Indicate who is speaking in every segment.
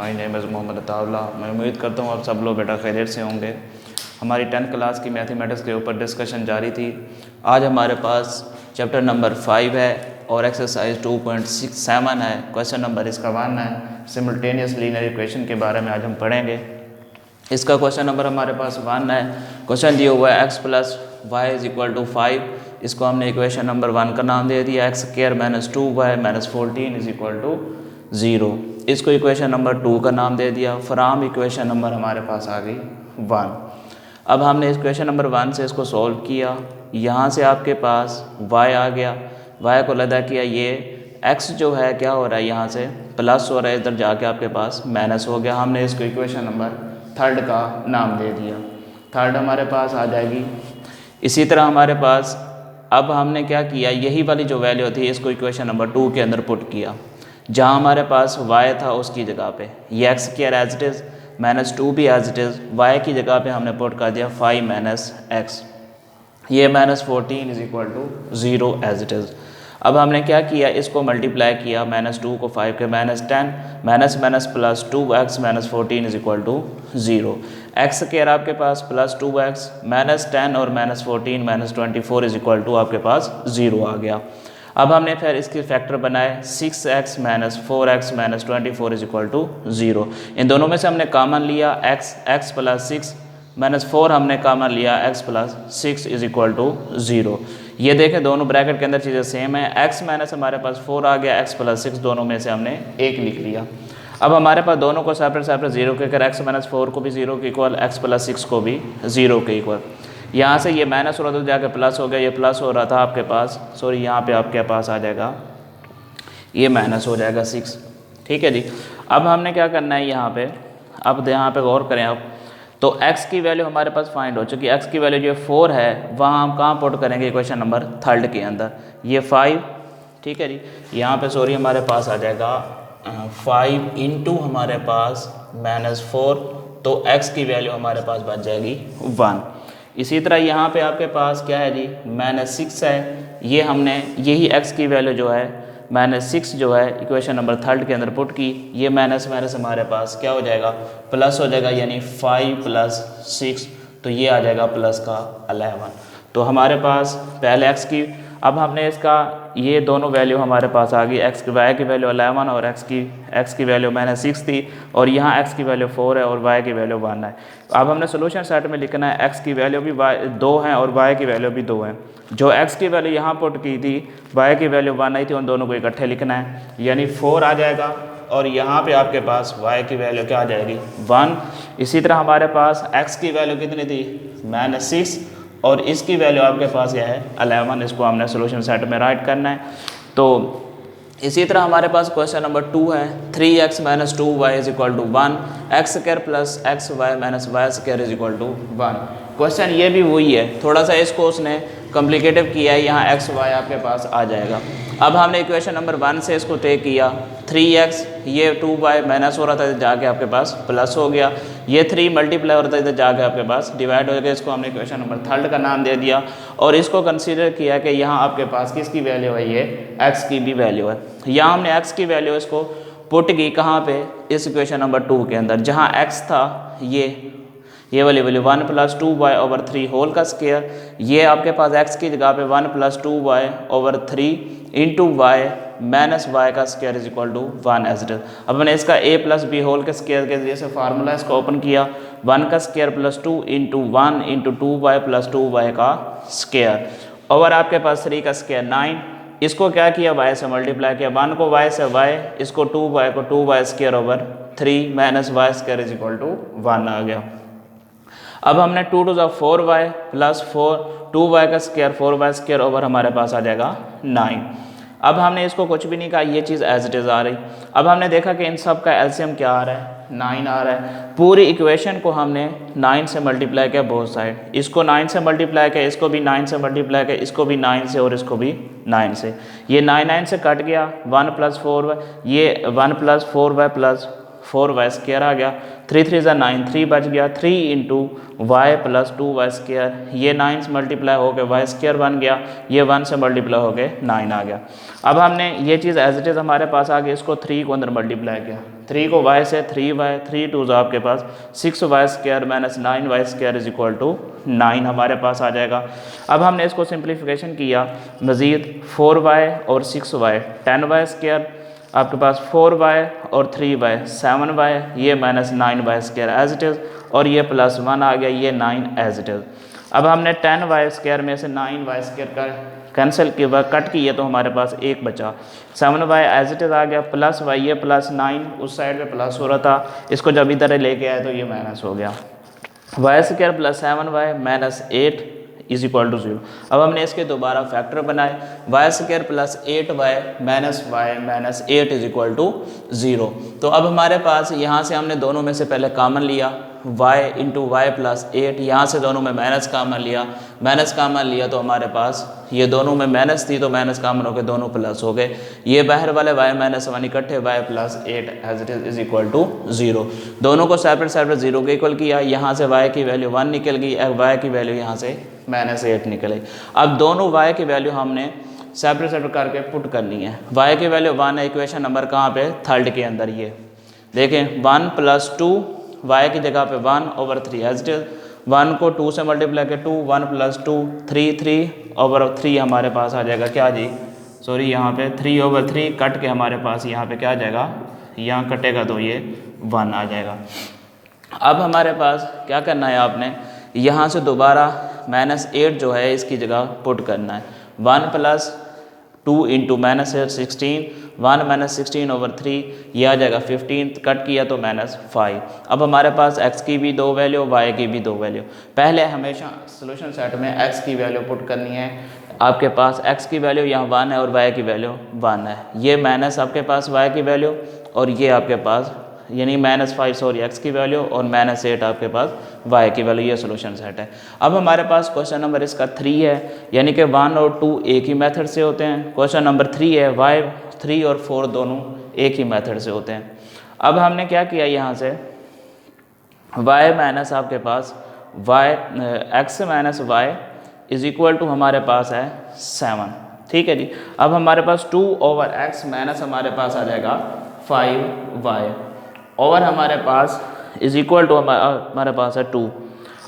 Speaker 1: My name is Mohammad Ataullah. मैं उम्मीद करता हूँ आप सब लोग बेटा खैरियत से होंगे। हमारी 10th क्लास की मैथमेटिक्स के ऊपर डिस्कशन जारी थी। आज हमारे पास चैप्टर नंबर 5 है और एक्सरसाइज 2.67 है। क्वेश्चन नंबर इसका 1 है। सिमल्टेनियस लीनियर इक्वेशन के बारे में आज हम पढ़ेंगे। इसका क्वेश्चन नंबर हमारे पास 1 है। क्वेश्चन दिया हुआ है x + y = 5। इसको हमने इक्वेशन नंबर 1 का नाम दे दिया x² - 2y - 14 = 0। इसको इक्वेशन नंबर 2 का नाम दे दिया। फ्राम इक्वेशन नंबर हमारे पास आ गई 1। अब हमने इक्वेशन नंबर 1 से इसको सॉल्व किया। यहाँ से आपके पास y आ गया, y को लदा किया, ये x जो है क्या हो रहा है, यहाँ से प्लस हो रहा है, इधर जाके आपके पास माइनस हो गया। हमने इसको इक्वेशन नंबर 3 का नाम दे दिया। 3 हमारे पास आ जाएगी। इसी तरह हमारे पास अब हमने क्या किया, यही वाली जो वैल्यू थी इसको इक्वेशन नंबर 2 के अंदर पुट किया। जहाँ हमारे पास y था उसकी जगह पे ये x² एज इट इज़, -2 भी एज इट इज़, y की जगह पे हमने पुट कर दिया 5 - x, ये -14 = 0 एज इट इज़। अब हमने क्या किया, इसको मल्टीप्लाई किया, -2 को 5 के -10, ++ 2x - 14 = 0। x² आपके पास +2x -10 और -14 -24 = आपके पास 0 आ गया। अब हमने फिर इसके फैक्टर बनाए 6x - 4x - 24 = 0। इन दोनों में से हमने कॉमन लिया x + 6 - 4 हमने कॉमन लिया x + 6 = 0। ये देखें दोनों ब्रैकेट के अंदर चीज़ें सेम है। x माइनस हमारे पास 4 आ गया, x + 6 दोनों में से हमने 1 लिख लिया। अब हमारे पास दोनों को सेपरेट 0 के कर, x - 4 को भी 0 के इक्वल, x + 6 को भी 0 के इक्वल। यहाँ से ये माइनस हो रहा था जाके प्लस हो गया, ये प्लस हो रहा था आपके पास, सॉरी यहाँ पे आपके पास आ जाएगा, ये माइनस हो जाएगा 6। ठीक है जी। अब हमने क्या करना है यहाँ पे, अब यहाँ पे गौर करें। अब तो x की वैल्यू हमारे पास फाइंड हो चुकी है। x की वैल्यू जो 4 है वहाँ हम कहाँ पुट करेंगे, इक्वेशन नंबर 3 के अंदर, ये 5। ठीक है जी। यहाँ पे सॉरी हमारे पास आ जाएगा 5 × हमारे पास -4, तो x की वैल्यू हमारे पास बच जाएगी 1। इसी तरह यहाँ पे आपके पास क्या है जी, -6 है। ये हमने यही x की वैल्यू जो है -6 जो है इक्वेशन नंबर 3 के अंदर पुट की, ये माइनस हमारे पास क्या हो जाएगा, प्लस हो जाएगा, यानी 5 + 6, तो ये आ जाएगा प्लस का 11। तो हमारे पास पहले x की, अब हमने इसका ये दोनों वैल्यू हमारे पास आ गई, y की वैल्यू 11 और x की वैल्यू -6 थी, और यहाँ x की वैल्यू 4 है और y की वैल्यू 1 है। अब हमने सोल्यूशन सेट में लिखना है x की वैल्यू भी 2 हैं और y की वैल्यू भी 2 हैं। जो x की वैल्यू यहाँ पुट की थी, y की वैल्यू 1 आई थी, उन दोनों को इकट्ठे लिखना है, यानी 4 आ जाएगा, और यहाँ पे आपके पास y की वैल्यू क्या आ जाएगी, 1। इसी तरह हमारे पास x की वैल्यू कितनी थी, -6, और इसकी वैल्यू आपके पास यह है 11। इसको हमने सोल्यूशन सेट में राइट करना है। तो इसी तरह हमारे पास क्वेश्चन नंबर 2 है, 3x - 2y = 1, x² + xy - y² = 1। Question ये भी वही है, थोड़ा सा इसको उसने कॉम्प्लिकेटिव किया है, यहाँ x y आपके पास आ जाएगा। अब हमने इक्वेशन नंबर 1 से इसको तय किया, 3x, ये 2y माइनस हो रहा था, जाके आपके पास प्लस हो गया, ये 3 मल्टीप्लाई हो रहा था, इधर जाके आपके पास डिवाइड हो गया। इसको हमने इक्वेशन नंबर 3 का नाम दे दिया, और इसको कंसीडर किया कि यहाँ आपके पास किसकी वैल्यू है, ये x की भी वैल्यू है। यहाँ हमने x की वैल्यू इसको पुट की कहाँ पे, इस इक्वेशन नंबर 2 के अंदर, जहाँ x था ये वाली वैल्यू 1 + 2y/3 होल का स्क्वायर, ये आपके पास x की जगह पे 1 + 2y/3 × y - y का स्क्वायर = 1 एज इट इज। अब मैंने इसका a + b होल के स्क्वायर के जरिए से फार्मूला इसको ओपन किया, 1 का स्क्वायर + 2 × 1 × 2y + 2y का स्क्वायर ओवर आपके पास 3 का स्क्वायर 9। इसको क्या किया, y से मल्टीप्लाई किया, 1 को y से y, इसको 2y को 2y² / 3 - y² = 1 आ गया। अब हमने 2 × 4y + 4 2y का स्क्वायर 4y² ओवर हमारे पास आ जाएगा 9। अब हमने इसको कुछ भी नहीं कहा, ये चीज़ एज इट इज़ आ रही। अब हमने देखा कि इन सब का एलसीएम क्या आ रहा है, 9 आ रहा है। पूरी इक्वेशन को हमने 9 से मल्टीप्लाई किया बोथ साइड, इसको 9 से मल्टीप्लाई किया, इसको भी 9 से मल्टीप्लाई किया, इसको भी 9 से और इसको भी 9 से, ये 9 से कट गया, 1 + 4y, ये 1 + 4y + 4y² आ गया, 3 3 = 9, 3 बच गया, 3 × y + 2y², ये 9 से मल्टीप्लाई हो गए y² बन गया, ये 1 से मल्टीप्लाई हो गए 9 आ गया। अब हमने ये चीज़ एज इट इज़ हमारे पास आ गई, इसको 3 को अंदर मल्टीप्लाई किया, 3 को y से 3y, 3 2 आपके पास 6y square minus 9y square is equal to 9 हमारे पास आ जाएगा। अब हमने इसको सिंप्लीफिकेशन किया, मज़ीद 4y और 6y 10y स्क्वायर आपके पास 4y और 3y 7y, ये minus 9y square as it is, और ये प्लस 1 आ गया, ये 9 एज इट इज़। अब हमने 10y स्क्वायर में से 9y स्क्वायर का कैंसिल किया, कट किए तो हमारे पास एक बचा, 7y एज इट इज़ आ गया, प्लस y, ये प्लस 9 उस साइड पे प्लस हो रहा था, इसको जब इधर लेके आए तो ये माइनस हो गया, y square plus 7y minus 8 is equal to 0। अब हमने इसके दोबारा फैक्टर बनाए, y square plus 8y minus y minus 8 is equal to 0। तो अब हमारे पास यहाँ से हमने दोनों में से पहले कॉमन लिया, y इंटू वाई प्लस 8, यहाँ से दोनों में माइनस कॉमन लिया, माइनस कॉमन लिया तो हमारे पास ये दोनों में माइनस थी तो माइनस कॉमन हो गए, दोनों प्लस हो गए, ये बाहर वाले y माइनस 1 इकट्ठे y plus 8 as it is equal to 0। दोनों को सेपरेट सेपरेट 0 के इक्वल किया, यहाँ से y की वैल्यू 1 निकल गई, y की वैल्यू यहाँ से माइनस 8 निकले। अब दोनों y की वैल्यू हमने सेपरेट सेपरेट करके पुट करनी है, y की वैल्यू 1 है, इक्वेशन नंबर कहाँ पे, थर्ड के अंदर, ये देखें 1 प्लस 2 y की जगह पे 1/3 एज इट इज, 1 को 2 से मल्टीप्लाई के 2, 1 प्लस 2 3/3 हमारे पास आ जाएगा, क्या जी सॉरी यहाँ पे 3/3 कट के हमारे पास यहाँ पे क्या आ जाएगा, यहाँ कटेगा तो ये 1 आ जाएगा। अब हमारे पास क्या करना है, आपने यहाँ से दोबारा -8 जो है इसकी जगह पुट करना है, 1 प्लस 2 इंटू -8 16, 1 माइनस 16/3 ये आ जाएगा 15, कट किया तो -5। अब हमारे पास x की भी 2 वैल्यू, y की भी 2 वैल्यू। पहले हमेशा सोल्यूशन सेट में x की वैल्यू पुट करनी है, आपके पास x की वैल्यू यहाँ 1 है और y की वैल्यू 1 है, ये माइनस आपके पास y की वैल्यू और ये आपके पास यानी -5 सॉरी x की वैल्यू और -8 आपके पास y की वैल्यू, ये सोल्यूशन सेट है। अब हमारे पास क्वेश्चन नंबर इसका 3 है, यानी कि 1 और 2 एक ही मेथड से होते हैं। क्वेश्चन नंबर 3 है, y 3 और 4 दोनों एक ही मेथड से होते हैं। अब हमने क्या किया, यहाँ से y माइनस आपके पास y x minus y is equal to हमारे पास है 7, ठीक है जी। अब हमारे पास 2/x माइनस हमारे पास आ जाएगा 5y और हमारे पास इज इक्वल टू हमारे पास है 2।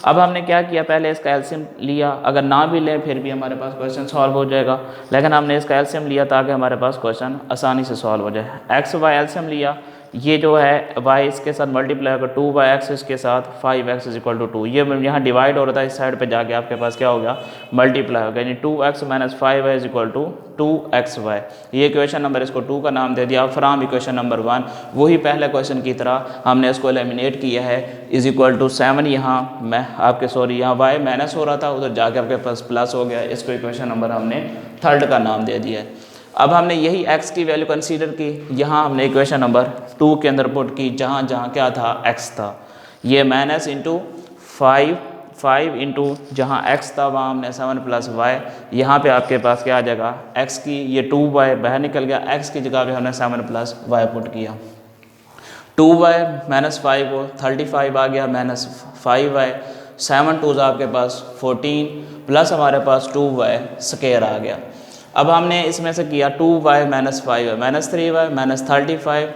Speaker 1: अब हमने क्या किया, पहले इसका एलसीएम लिया, अगर ना भी लें फिर भी हमारे पास क्वेश्चन सॉल्व हो जाएगा, लेकिन हमने इसका एलसीएम लिया ताकि हमारे पास क्वेश्चन आसानी से सॉल्व हो जाए। एक्स वाई एलसीएम लिया, ये जो है y इसके साथ मल्टीप्लाई होगा 2/x इसके साथ 5x इज इक्वल टू 2, ये यहाँ डिवाइड हो रहा था, इस साइड पे जाके आपके पास क्या हो गया, मल्टीप्लाई हो गया, यानी 2x minus 5y is equal to 2xy। ये इक्वेशन नंबर इसको 2 का नाम दे दिया। फ्रॉम इक्वेशन नंबर 1 वही पहले क्वेश्चन की तरह हमने इसको एलिमिनेट किया है, इज इक्वल टू 7, यहाँ मैं आपके सॉरी यहाँ y माइनस हो रहा था, उधर जाके आपके पास प्लस हो गया, इसको इक्वेशन नंबर हमने थर्ड का नाम दे दिया है। अब हमने यही x की वैल्यू कंसीडर की, यहाँ हमने इक्वेशन नंबर 2 के अंदर पुट की, जहाँ जहाँ क्या था, x था, ये माइनस इंटू 5 इंटू जहाँ x था वहाँ हमने 7 प्लस y, यहाँ पे आपके पास क्या आ जाएगा, x की ये 2y बाहर निकल गया, x की जगह पे हमने 7 प्लस y पुट किया, 2y माइनस 5 को 35 आ गया माइनस 5y, 7 2 आपके पास 14 प्लस हमारे पास 2y स्क्वायर आ गया। अब हमने इसमें से किया 2y minus 5y minus 3y minus 35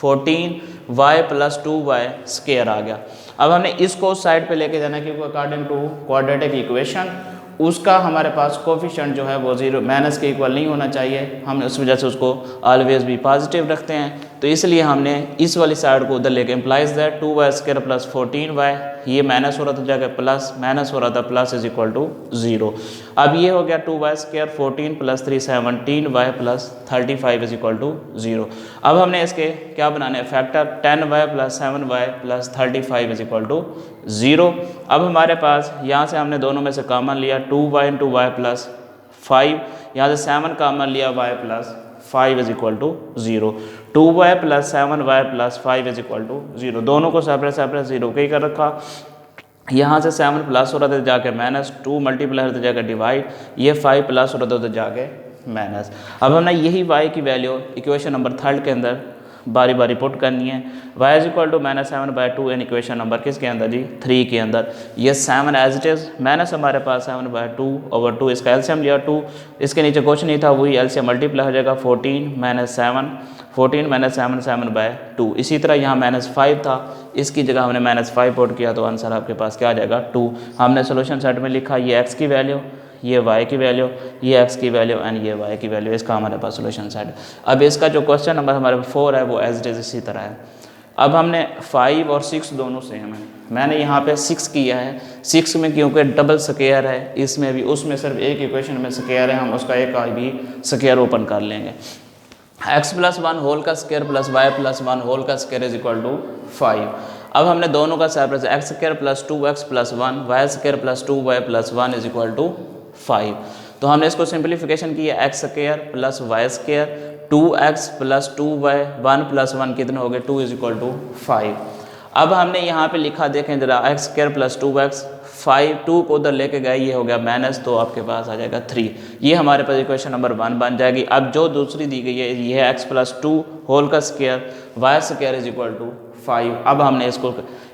Speaker 1: 14y plus 2y square आ गया। अब हमने इसको साइड पे लेके जाना क्योंकि अकॉर्डिंग टू क्वाड्रेटिक इक्वेशन उसका हमारे पास कोफिशिएंट जो है वो 0 माइनस के इक्वल नहीं होना चाहिए, हम उस वजह से उसको ऑलवेज भी पॉजिटिव रखते हैं, तो इसलिए हमने इस वाली साइड को उधर लेके implies that 2y square plus 14y, ये माइनस हो रहा था जाकर प्लस, माइनस हो रहा था प्लस इज इक्वल टू 0। अब ये हो गया 2y square 14 plus 3 17y plus 35 is equal to 0। अब हमने इसके क्या बनाने हैं, factor 10y plus 7y plus 35 is equal to 0। अब हमारे पास यहाँ से हमने दोनों में से कॉमन लिया 2y इंटू वाई प्लस 5, यहाँ से 7 कॉमन लिया y plus 5 is equal to 0, 2y plus 7y plus 5 is equal to 0, दोनों को सेपरेट सेपरेट 0 के ही कर रखा। यहाँ से 7 प्लस हो रहा था जाके माइनस, 2 मल्टीप्लाई होता जाकर डिवाइड, ये 5 प्लस हो रहा था जाके माइनस। अब हमने यही y की वैल्यू इक्वेशन नंबर 3 के अंदर बारी बारी पुट करनी है, y is equal to -7/2 in equation number किसके अंदर जी 3 के अंदर, ये 7 एज इट इज़ माइनस हमारे पास 7/2/2, इसका एलसीएम लिया 2, इसके नीचे कुछ नहीं था वही एलसीएम मल्टीप्लाई हो जाएगा 14 - 7 14 माइनस 7 7/2। इसी तरह यहाँ -5 था, इसकी जगह हमने -5 पुट किया तो आंसर आपके पास क्या आ जाएगा 2। हमने सोल्यूशन सेट में लिखा ये x की वैल्यू, ये y की वैल्यू, ये x की वैल्यू एंड ये y की वैल्यू, इसका हमारे पास सोल्यूशन सेट। अब इसका जो क्वेश्चन नंबर हमारे 4 है वो एज इट इज इसी तरह है। अब हमने 5 और 6 दोनों सेम है, मैंने यहाँ पे 6 किया है, 6 में क्योंकि डबल स्क्वायर है, इसमें भी उसमें सिर्फ एक इक्वेशन में स्क्वायर है, हम उसका एक भी स्क्वायर ओपन कर लेंगे। x + 1 होल का स्क्वायर प्लस y + 1 होल का स्क्वायर इज इक्वल टू 5। अब हमने दोनों का separate x² + 2x + 1 y² + 2y + 1 is equal to 5। तो हमने इसको सिंप्लीफिकेशन किया, x² + y² 2x + 2y 1 + 1 कितने हो गए 2 इज इक्वल टू 5। अब हमने यहाँ पे लिखा देखें जरा x² + 2x 5 2 को उधर लेके गए, ये हो गया माइनस, तो आपके पास आ जाएगा 3। ये हमारे पास इक्वेशन नंबर 1 बन जाएगी। अब जो दूसरी दी गई है ये है x + 2 होल का square y² is equal to 5। अब हमने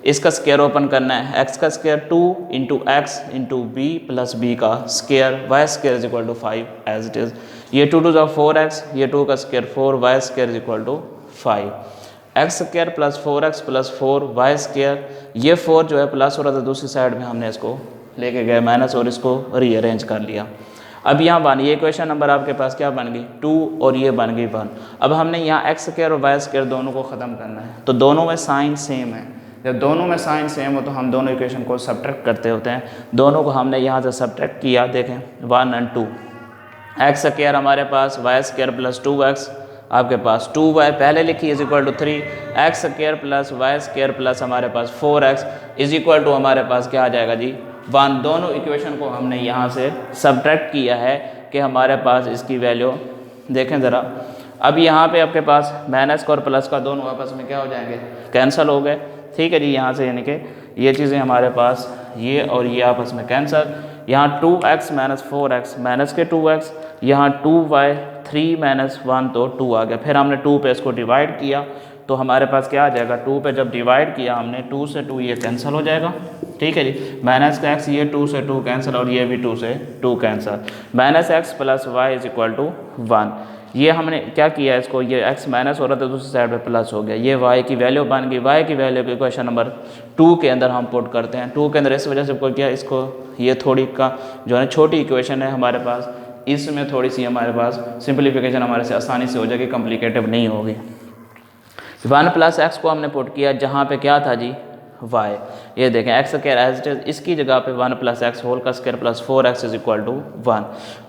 Speaker 1: इसका स्क्वायर ओपन करना है, x का स्क्वायर 2 × x × b + b का square y² is equal to 5 as it is. ये 2 2 4x, ये 2 का square 4 y² is equal to 5। x² + 4x + 4 y², ये 4 जो है प्लस हो रहा था दूसरी साइड में, हमने इसको लेके गए माइनस और इसको रीअरेंज कर लिया। अब यहाँ बन ये इक्वेशन नंबर आपके पास क्या बन गई 2 और ये बन गई 1। अब हमने यहाँ x² और y² दोनों को ख़त्म करना है, तो दोनों में साइन सेम है। जब दोनों में साइन सेम हो तो हम दोनों इक्वेशन को सब्ट्रैक्ट करते होते हैं। दोनों को हमने यहाँ से सब्ट्रैक्ट किया, देखें 1 और 2। x² हमारे पास y² + 2x आपके पास 2y पहले लिखी is equal to 3, x² + y² plus हमारे पास 4x इज इक्वल टू हमारे पास क्या आ जाएगा जी 1। दोनों इक्वेशन को हमने यहाँ से सब्ट्रैक्ट किया है कि हमारे पास इसकी वैल्यू देखें ज़रा। अब यहाँ पे आपके पास माइनस का और प्लस का दोनों आपस में क्या हो जाएंगे कैंसिल हो गए, ठीक है जी। यहाँ से यानी कि ये चीज़ें हमारे पास ये और ये आपस में कैंसिल। यहाँ 2x - 4x माइनस के 2x, यहाँ 2y 3 - 1 तो 2 आ गया। फिर हमने 2 पे इसको डिवाइड किया तो हमारे पास क्या आ जाएगा 2 पे जब डिवाइड किया हमने 2 से 2 ये कैंसिल हो जाएगा, ठीक है जी। माइनस का x ये 2 से 2 कैंसिल और ये भी 2 से 2 cancel. -x + y is equal to 1। ये हमने क्या किया इसको, ये x माइनस हो रहा था दूसरी साइड पे प्लस हो गया, ये y की वैल्यू बन गई। y की वैल्यू को क्वेश्चन नंबर 2 के अंदर हम पुट करते हैं। 2 के अंदर इस वजह से कोई क्या इसको ये थोड़ी का जो है छोटी इक्वेशन है हमारे पास, इसमें थोड़ी सी हमारे पास सिंप्लीफिकेशन हमारे से आसानी से हो जाएगी, कॉम्प्लिकेटेड नहीं होगी। 1 + x को हमने पुट किया जहाँ पे क्या था जी y, ये देखें x² एज इट इज, इसकी जगह पे 1 + x होल का square plus 4x is equal to 1।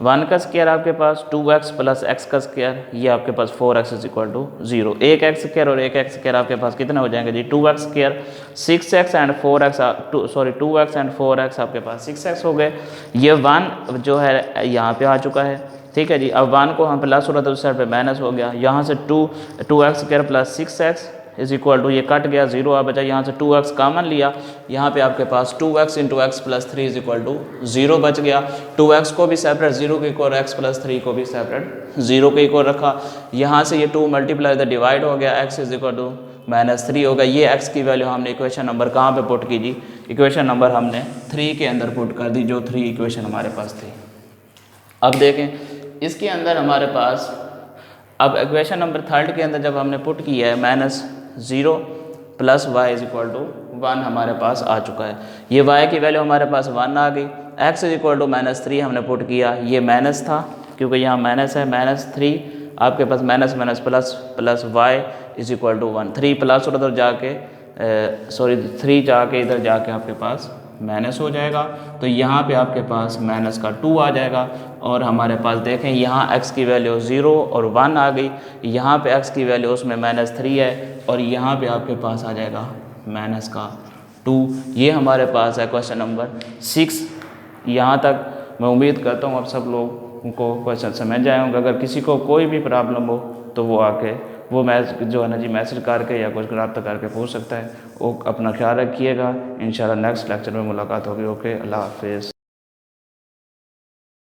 Speaker 1: 1 का स्क्वायर आपके पास 2x + x का स्क्वायर, ये आपके पास 4x इज इक्वल टू 0। एक x² और एक x² आपके पास कितने हो जाएंगे जी 2x², 6x and 4x 2x and 4x आपके पास 6x हो गए। ये 1 जो है यहाँ पे आ चुका है, ठीक है जी। अब 1 को हम प्लस हो रहा था उस साइड पे माइनस हो गया, यहाँ से 2x² + 6x is equal to ये कट गया 0 आ बचा, यहाँ से 2x कॉमन लिया, यहाँ पे आपके पास 2x × x + 3 is equal to 0 बच गया। 2x को भी सेपरेट 0 के इक्वल, x + 3 को भी सेपरेट 0 के इक्वल रखा। यहाँ से ये 2 मल्टीप्लाई द डिवाइड हो गया, x इज इक्वल टू -3 हो गया। ये x की वैल्यू हमने इक्वेशन नंबर कहाँ पे पुट की जी, इक्वेशन नंबर हमने 3 के अंदर पुट कर दी, जो 3 इक्वेशन हमारे पास थी। अब देखें इसके अंदर हमारे पास अब इक्वेशन नंबर 3 के अंदर जब हमने पुट किया है -0 + y इज इक्वल टू 1 हमारे पास आ चुका है। ये y की वैल्यू हमारे पास 1 आ गई। x इज इक्वल टू -3 हमने पुट किया, ये माइनस था क्योंकि यहाँ माइनस है, -3 आपके पास minus plus y is equal to 1। 3 plus और उधर जाके 3 जाके इधर जाके आपके पास माइनस हो जाएगा, तो यहाँ पे आपके पास माइनस का 2 आ जाएगा। और हमारे पास देखें यहाँ x की वैल्यू 0 और 1 आ गई, यहाँ पे x की वैल्यू उसमें -3 है और यहाँ पे आपके पास आ जाएगा माइनस का 2। ये हमारे पास है क्वेश्चन नंबर 6। यहाँ तक मैं उम्मीद करता हूँ आप सब लोगों को क्वेश्चन समझ जाए होंगे। अगर किसी को कोई भी प्रॉब्लम हो तो वो आके वो जो है ना जी मैसेज करके या कुछ रब्ता करके पूछ सकता है। वो अपना ख्याल रखिएगा, इंशाल्लाह नेक्स्ट लेक्चर में मुलाकात होगी। ओके, अल्लाह हाफिज़।